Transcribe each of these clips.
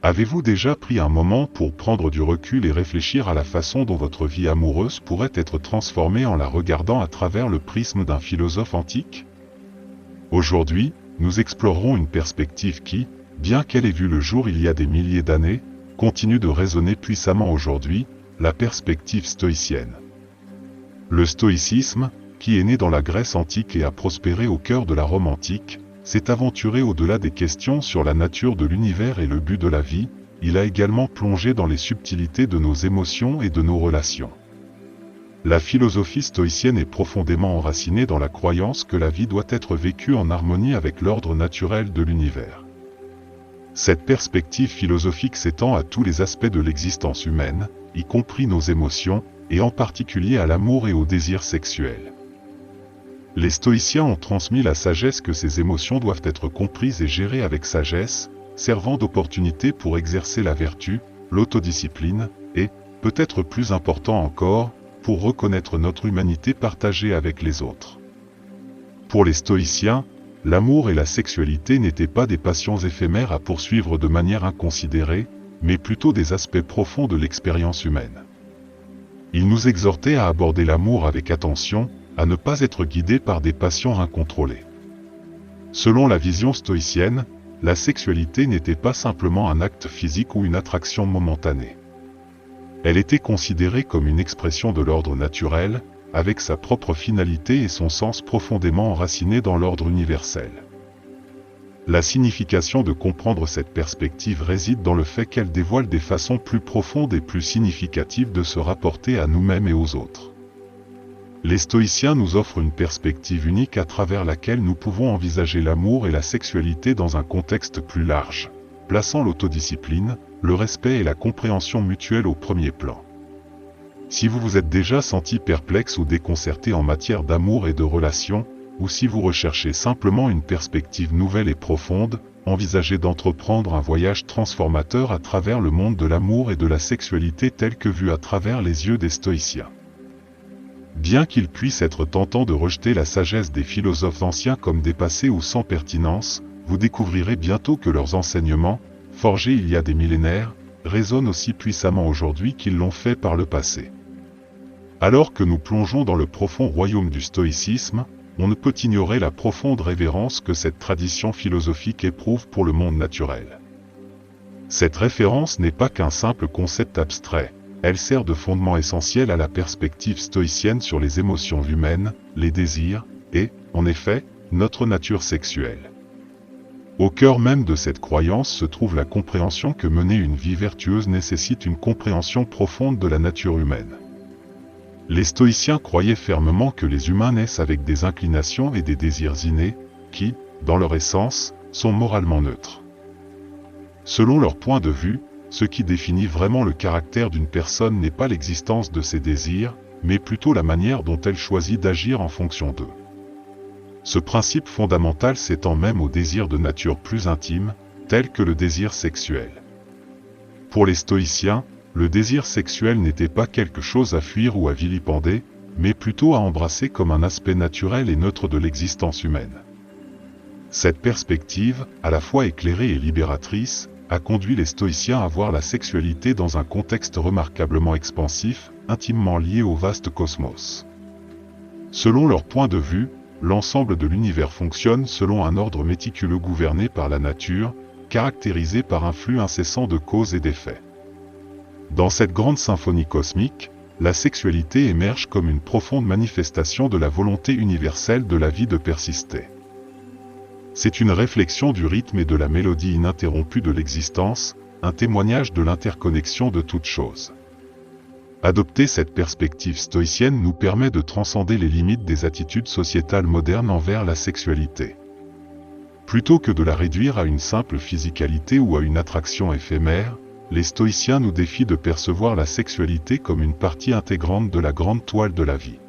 Avez-vous déjà pris un moment pour prendre du recul et réfléchir à la façon dont votre vie amoureuse pourrait être transformée en la regardant à travers le prisme d'un philosophe antique? Aujourd'hui, nous explorerons une perspective qui, bien qu'elle ait vu le jour il y a des milliers d'années, continue de résonner puissamment aujourd'hui, la perspective stoïcienne. Le stoïcisme, qui est né dans la Grèce antique et a prospéré au cœur de la Rome antique, s'est aventuré au-delà des questions sur la nature de l'univers et le but de la vie. Il a également plongé dans les subtilités de nos émotions et de nos relations. La philosophie stoïcienne est profondément enracinée dans la croyance que la vie doit être vécue en harmonie avec l'ordre naturel de l'univers. Cette perspective philosophique s'étend à tous les aspects de l'existence humaine, y compris nos émotions, et en particulier à l'amour et au désir sexuel. Les stoïciens ont transmis la sagesse que ces émotions doivent être comprises et gérées avec sagesse, servant d'opportunité pour exercer la vertu, l'autodiscipline, et, peut-être plus important encore, pour reconnaître notre humanité partagée avec les autres. Pour les stoïciens, l'amour et la sexualité n'étaient pas des passions éphémères à poursuivre de manière inconsidérée, mais plutôt des aspects profonds de l'expérience humaine. Ils nous exhortaient à aborder l'amour avec attention, à ne pas être guidés par des passions incontrôlées. Selon la vision stoïcienne, la sexualité n'était pas simplement un acte physique ou une attraction momentanée. Elle était considérée comme une expression de l'ordre naturel, avec sa propre finalité et son sens profondément enraciné dans l'ordre universel. La signification de comprendre cette perspective réside dans le fait qu'elle dévoile des façons plus profondes et plus significatives de se rapporter à nous-mêmes et aux autres. Les stoïciens nous offrent une perspective unique à travers laquelle nous pouvons envisager l'amour et la sexualité dans un contexte plus large, plaçant l'autodiscipline, le respect et la compréhension mutuelle au premier plan. Si vous vous êtes déjà senti perplexe ou déconcerté en matière d'amour et de relations, ou si vous recherchez simplement une perspective nouvelle et profonde, envisagez d'entreprendre un voyage transformateur à travers le monde de l'amour et de la sexualité tel que vu à travers les yeux des stoïciens. Bien qu'il puisse être tentant de rejeter la sagesse des philosophes anciens comme dépassée ou sans pertinence, vous découvrirez bientôt que leurs enseignements, forgés il y a des millénaires, résonnent aussi puissamment aujourd'hui qu'ils l'ont fait par le passé. Alors que nous plongeons dans le profond royaume du stoïcisme, on ne peut ignorer la profonde révérence que cette tradition philosophique éprouve pour le monde naturel. Cette référence n'est pas qu'un simple concept abstrait. Elle sert de fondement essentiel à la perspective stoïcienne sur les émotions humaines, les désirs, et, en effet, notre nature sexuelle. Au cœur même de cette croyance se trouve la compréhension que mener une vie vertueuse nécessite une compréhension profonde de la nature humaine. Les stoïciens croyaient fermement que les humains naissent avec des inclinations et des désirs innés, qui, dans leur essence, sont moralement neutres. Selon leur point de vue, ce qui définit vraiment le caractère d'une personne n'est pas l'existence de ses désirs, mais plutôt la manière dont elle choisit d'agir en fonction d'eux. Ce principe fondamental s'étend même aux désirs de nature plus intime, tels que le désir sexuel. Pour les stoïciens, le désir sexuel n'était pas quelque chose à fuir ou à vilipender, mais plutôt à embrasser comme un aspect naturel et neutre de l'existence humaine. Cette perspective, à la fois éclairée et libératrice, a conduit les stoïciens à voir la sexualité dans un contexte remarquablement expansif, intimement lié au vaste cosmos. Selon leur point de vue, l'ensemble de l'univers fonctionne selon un ordre méticuleux gouverné par la nature, caractérisé par un flux incessant de causes et d'effets. Dans cette grande symphonie cosmique, la sexualité émerge comme une profonde manifestation de la volonté universelle de la vie de persister. C'est une réflexion du rythme et de la mélodie ininterrompue de l'existence, un témoignage de l'interconnexion de toutes choses. Adopter cette perspective stoïcienne nous permet de transcender les limites des attitudes sociétales modernes envers la sexualité. Plutôt que de la réduire à une simple physicalité ou à une attraction éphémère, les stoïciens nous défient de percevoir la sexualité comme une partie intégrante de la grande toile de la vie.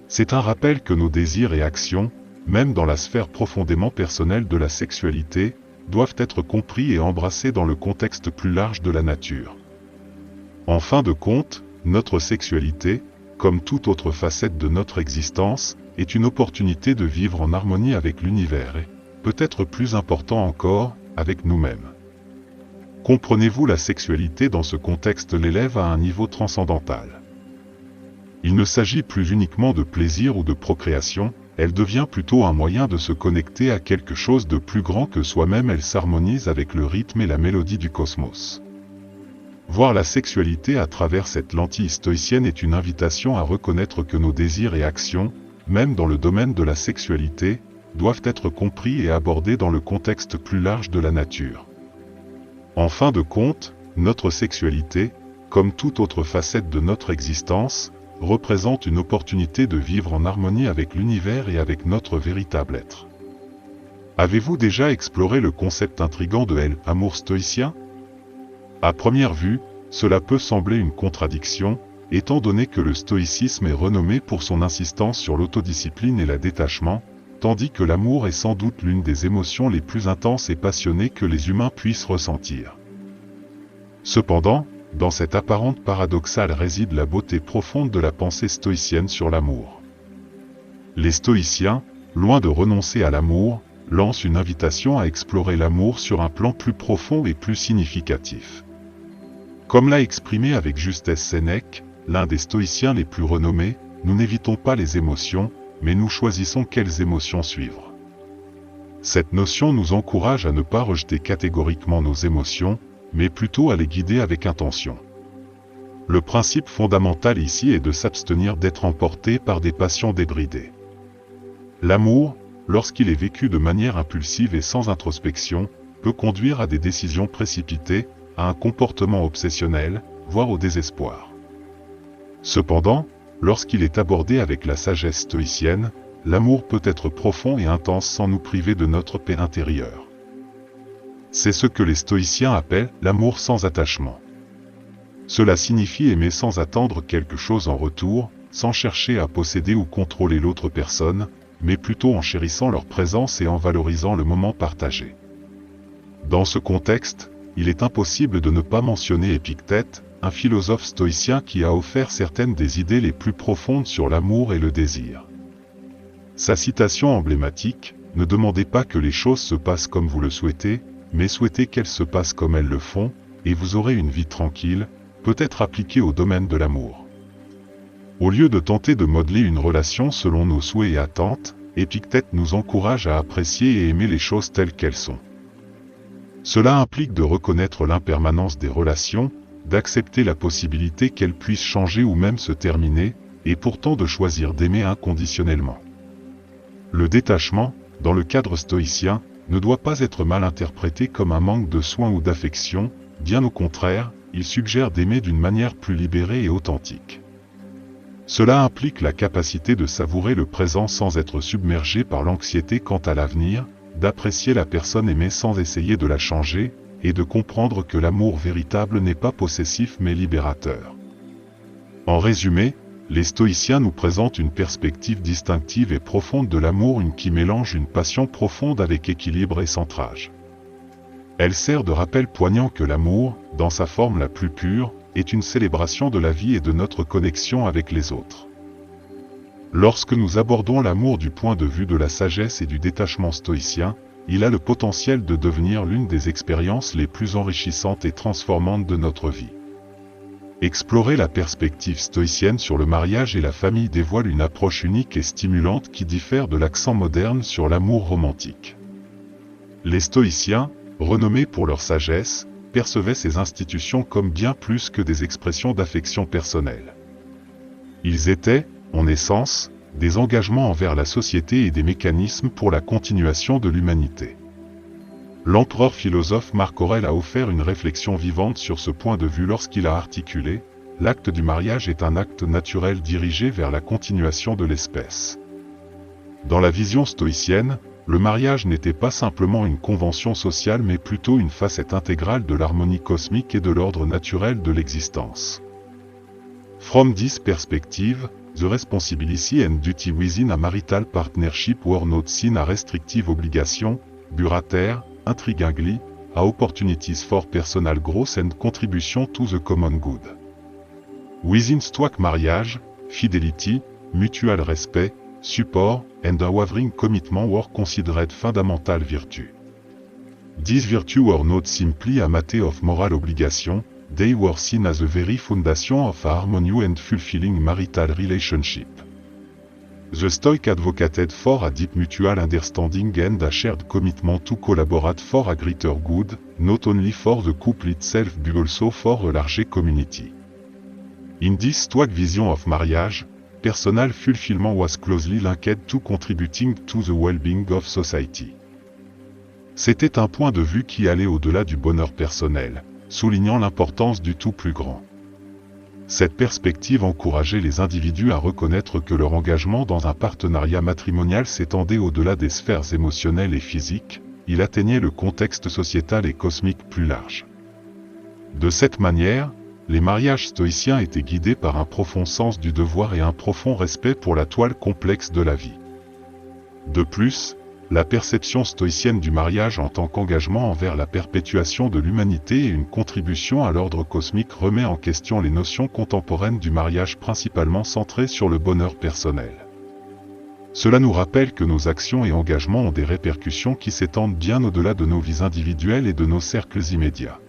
C'est un rappel que nos désirs et actions, même dans la sphère profondément personnelle de la sexualité, doivent être compris et embrassés dans le contexte plus large de la nature. En fin de compte, notre sexualité, comme toute autre facette de notre existence, est une opportunité de vivre en harmonie avec l'univers et, peut-être plus important encore, avec nous-mêmes. Comprenez-vous, la sexualité dans ce contexte l'élève à un niveau transcendantal. Il ne s'agit plus uniquement de plaisir ou de procréation, elle devient plutôt un moyen de se connecter à quelque chose de plus grand que soi-même, elle s'harmonise avec le rythme et la mélodie du cosmos. Voir la sexualité à travers cette lentille stoïcienne est une invitation à reconnaître que nos désirs et actions, même dans le domaine de la sexualité, doivent être compris et abordés dans le contexte plus large de la nature. En fin de compte, notre sexualité, comme toute autre facette de notre existence, représente une opportunité de vivre en harmonie avec l'univers et avec notre véritable être. Avez-vous déjà exploré le concept intrigant de l'amour stoïcien? À première vue, cela peut sembler une contradiction, étant donné que le stoïcisme est renommé pour son insistance sur l'autodiscipline et le détachement, tandis que l'amour est sans doute l'une des émotions les plus intenses et passionnées que les humains puissent ressentir. Cependant, dans cette apparente paradoxale réside la beauté profonde de la pensée stoïcienne sur l'amour. Les stoïciens, loin de renoncer à l'amour, lancent une invitation à explorer l'amour sur un plan plus profond et plus significatif. Comme l'a exprimé avec justesse Sénèque, l'un des stoïciens les plus renommés, nous n'évitons pas les émotions, mais nous choisissons quelles émotions suivre. Cette notion nous encourage à ne pas rejeter catégoriquement nos émotions, mais plutôt à les guider avec intention. Le principe fondamental ici est de s'abstenir d'être emporté par des passions débridées. L'amour, lorsqu'il est vécu de manière impulsive et sans introspection, peut conduire à des décisions précipitées, à un comportement obsessionnel, voire au désespoir. Cependant, lorsqu'il est abordé avec la sagesse stoïcienne, l'amour peut être profond et intense sans nous priver de notre paix intérieure. C'est ce que les stoïciens appellent l'amour sans attachement. Cela signifie aimer sans attendre quelque chose en retour, sans chercher à posséder ou contrôler l'autre personne, mais plutôt en chérissant leur présence et en valorisant le moment partagé. Dans ce contexte, il est impossible de ne pas mentionner Épictète, un philosophe stoïcien qui a offert certaines des idées les plus profondes sur l'amour et le désir. Sa citation emblématique, « Ne demandez pas que les choses se passent comme vous le souhaitez, mais souhaitez qu'elles se passent comme elles le font, et vous aurez une vie tranquille », peut être appliquée au domaine de l'amour. Au lieu de tenter de modeler une relation selon nos souhaits et attentes, Épictète nous encourage à apprécier et aimer les choses telles qu'elles sont. Cela implique de reconnaître l'impermanence des relations, d'accepter la possibilité qu'elles puissent changer ou même se terminer, et pourtant de choisir d'aimer inconditionnellement. Le détachement, dans le cadre stoïcien, ne doit pas être mal interprété comme un manque de soin ou d'affection, bien au contraire, il suggère d'aimer d'une manière plus libérée et authentique. Cela implique la capacité de savourer le présent sans être submergé par l'anxiété quant à l'avenir, d'apprécier la personne aimée sans essayer de la changer, et de comprendre que l'amour véritable n'est pas possessif mais libérateur. En résumé, les stoïciens nous présentent une perspective distinctive et profonde de l'amour, qui mélange une passion profonde avec équilibre et centrage. Elle sert de rappel poignant que l'amour, dans sa forme la plus pure, est une célébration de la vie et de notre connexion avec les autres. Lorsque nous abordons l'amour du point de vue de la sagesse et du détachement stoïcien, il a le potentiel de devenir l'une des expériences les plus enrichissantes et transformantes de notre vie. Explorer la perspective stoïcienne sur le mariage et la famille dévoile une approche unique et stimulante qui diffère de l'accent moderne sur l'amour romantique. Les stoïciens, renommés pour leur sagesse, percevaient ces institutions comme bien plus que des expressions d'affection personnelle. Ils étaient, en essence, des engagements envers la société et des mécanismes pour la continuation de l'humanité. L'empereur philosophe Marc Aurèle a offert une réflexion vivante sur ce point de vue lorsqu'il a articulé « L'acte du mariage est un acte naturel dirigé vers la continuation de l'espèce ». Dans la vision stoïcienne, le mariage n'était pas simplement une convention sociale mais plutôt une facette intégrale de l'harmonie cosmique et de l'ordre naturel de l'existence. From this perspective, the responsibility and duty within a marital partnership were not seen as restrictive obligations, but intriguingly, as opportunities for personal growth and contribution to the common good. Within Stoic marriage, fidelity, mutual respect, support, and unwavering commitment were considered fundamental virtues. These virtues were not simply a matter of moral obligation, they were seen as the very foundation of a harmonious and fulfilling marital relationship. The Stoic advocated for a deep mutual understanding and a shared commitment to collaborate for a greater good, not only for the couple itself but also for a larger community. In this Stoic vision of marriage, personal fulfillment was closely linked to contributing to the well-being of society. C'était un point de vue qui allait au-delà du bonheur personnel, soulignant l'importance du tout plus grand. Cette perspective encourageait les individus à reconnaître que leur engagement dans un partenariat matrimonial s'étendait au-delà des sphères émotionnelles et physiques, il atteignait le contexte sociétal et cosmique plus large. De cette manière, les mariages stoïciens étaient guidés par un profond sens du devoir et un profond respect pour la toile complexe de la vie. De plus, la perception stoïcienne du mariage en tant qu'engagement envers la perpétuation de l'humanité et une contribution à l'ordre cosmique remet en question les notions contemporaines du mariage principalement centrées sur le bonheur personnel. Cela nous rappelle que nos actions et engagements ont des répercussions qui s'étendent bien au-delà de nos vies individuelles et de nos cercles immédiats.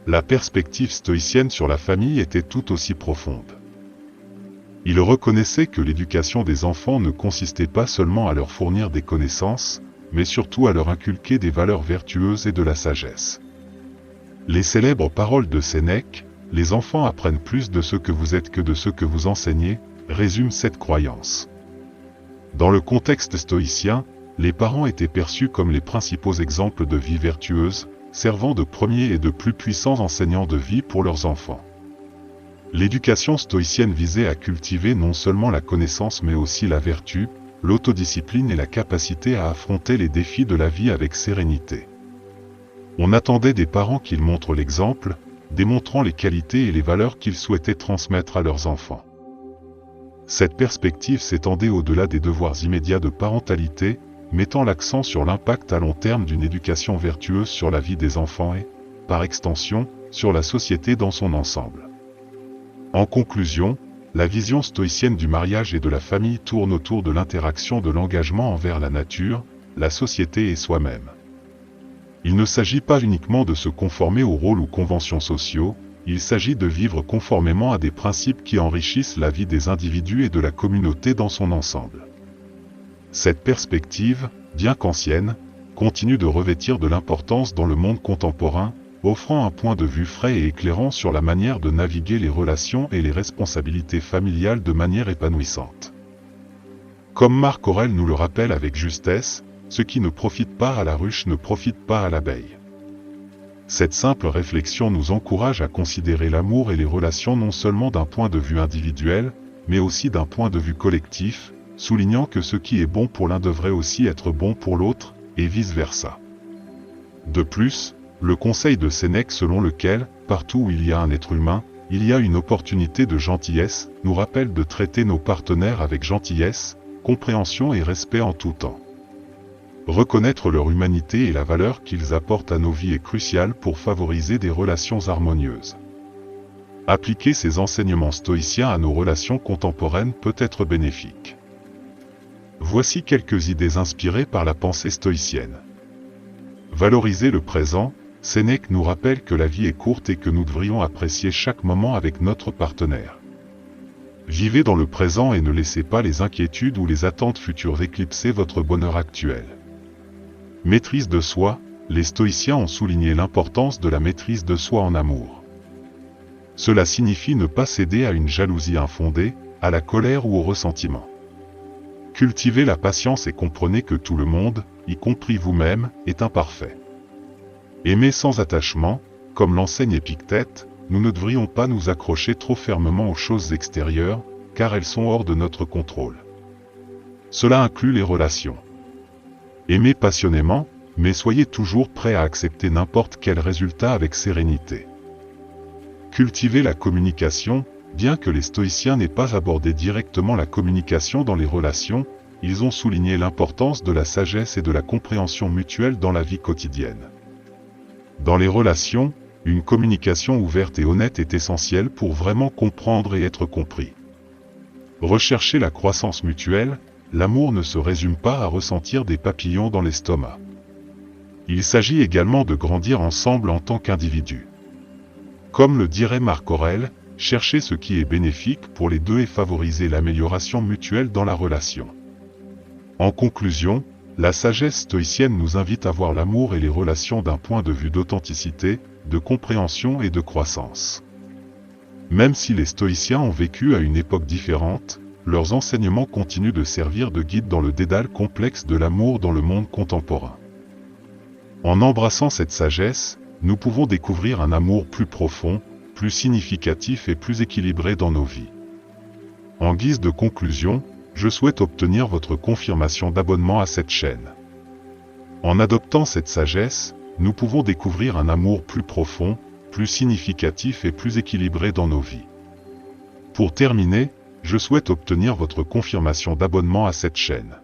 La perspective stoïcienne sur la famille était tout aussi profonde. Il reconnaissait que l'éducation des enfants ne consistait pas seulement à leur fournir des connaissances, mais surtout à leur inculquer des valeurs vertueuses et de la sagesse. Les célèbres paroles de Sénèque, « Les enfants apprennent plus de ce que vous êtes que de ce que vous enseignez », résument cette croyance. Dans le contexte stoïcien, les parents étaient perçus comme les principaux exemples de vie vertueuse, servant de premiers et de plus puissants enseignants de vie pour leurs enfants. L'éducation stoïcienne visait à cultiver non seulement la connaissance mais aussi la vertu, l'autodiscipline et la capacité à affronter les défis de la vie avec sérénité. On attendait des parents qu'ils montrent l'exemple, démontrant les qualités et les valeurs qu'ils souhaitaient transmettre à leurs enfants. Cette perspective s'étendait au-delà des devoirs immédiats de parentalité, mettant l'accent sur l'impact à long terme d'une éducation vertueuse sur la vie des enfants et, par extension, sur la société dans son ensemble. En conclusion, la vision stoïcienne du mariage et de la famille tourne autour de l'interaction de l'engagement envers la nature, la société et soi-même. Il ne s'agit pas uniquement de se conformer aux rôles ou conventions sociaux, il s'agit de vivre conformément à des principes qui enrichissent la vie des individus et de la communauté dans son ensemble. Cette perspective, bien qu'ancienne, continue de revêtir de l'importance dans le monde contemporain, offrant un point de vue frais et éclairant sur la manière de naviguer les relations et les responsabilités familiales de manière épanouissante. Comme Marc Aurèle nous le rappelle avec justesse, ce qui ne profite pas à la ruche ne profite pas à l'abeille. Cette simple réflexion nous encourage à considérer l'amour et les relations non seulement d'un point de vue individuel, mais aussi d'un point de vue collectif, soulignant que ce qui est bon pour l'un devrait aussi être bon pour l'autre, et vice-versa. De plus, le conseil de Sénèque selon lequel, partout où il y a un être humain, il y a une opportunité de gentillesse, nous rappelle de traiter nos partenaires avec gentillesse, compréhension et respect en tout temps. Reconnaître leur humanité et la valeur qu'ils apportent à nos vies est crucial pour favoriser des relations harmonieuses. Appliquer ces enseignements stoïciens à nos relations contemporaines peut être bénéfique. Voici quelques idées inspirées par la pensée stoïcienne. Valoriser le présent, Sénèque nous rappelle que la vie est courte et que nous devrions apprécier chaque moment avec notre partenaire. Vivez dans le présent et ne laissez pas les inquiétudes ou les attentes futures éclipser votre bonheur actuel. Maîtrise de soi, les stoïciens ont souligné l'importance de la maîtrise de soi en amour. Cela signifie ne pas céder à une jalousie infondée, à la colère ou au ressentiment. Cultivez la patience et comprenez que tout le monde, y compris vous-même, est imparfait. Aimez sans attachement, comme l'enseigne Épictète, nous ne devrions pas nous accrocher trop fermement aux choses extérieures, car elles sont hors de notre contrôle. Cela inclut les relations. Aimez passionnément, mais soyez toujours prêt à accepter n'importe quel résultat avec sérénité. Cultivez la communication, bien que les stoïciens n'aient pas abordé directement la communication dans les relations, ils ont souligné l'importance de la sagesse et de la compréhension mutuelle dans la vie quotidienne. Dans les relations, une communication ouverte et honnête est essentielle pour vraiment comprendre et être compris. Recherchez la croissance mutuelle, l'amour ne se résume pas à ressentir des papillons dans l'estomac. Il s'agit également de grandir ensemble en tant qu'individu. Comme le dirait Marc Aurèle, chercher ce qui est bénéfique pour les deux et favoriser l'amélioration mutuelle dans la relation. En conclusion, la sagesse stoïcienne nous invite à voir l'amour et les relations d'un point de vue d'authenticité, de compréhension et de croissance. Même si les stoïciens ont vécu à une époque différente, leurs enseignements continuent de servir de guide dans le dédale complexe de l'amour dans le monde contemporain. En embrassant cette sagesse, nous pouvons découvrir un amour plus profond, plus significatif et plus équilibré dans nos vies. En guise de conclusion, je souhaite obtenir votre confirmation d'abonnement à cette chaîne. En adoptant cette sagesse, nous pouvons découvrir un amour plus profond, plus significatif et plus équilibré dans nos vies. Pour terminer, je souhaite obtenir votre confirmation d'abonnement à cette chaîne.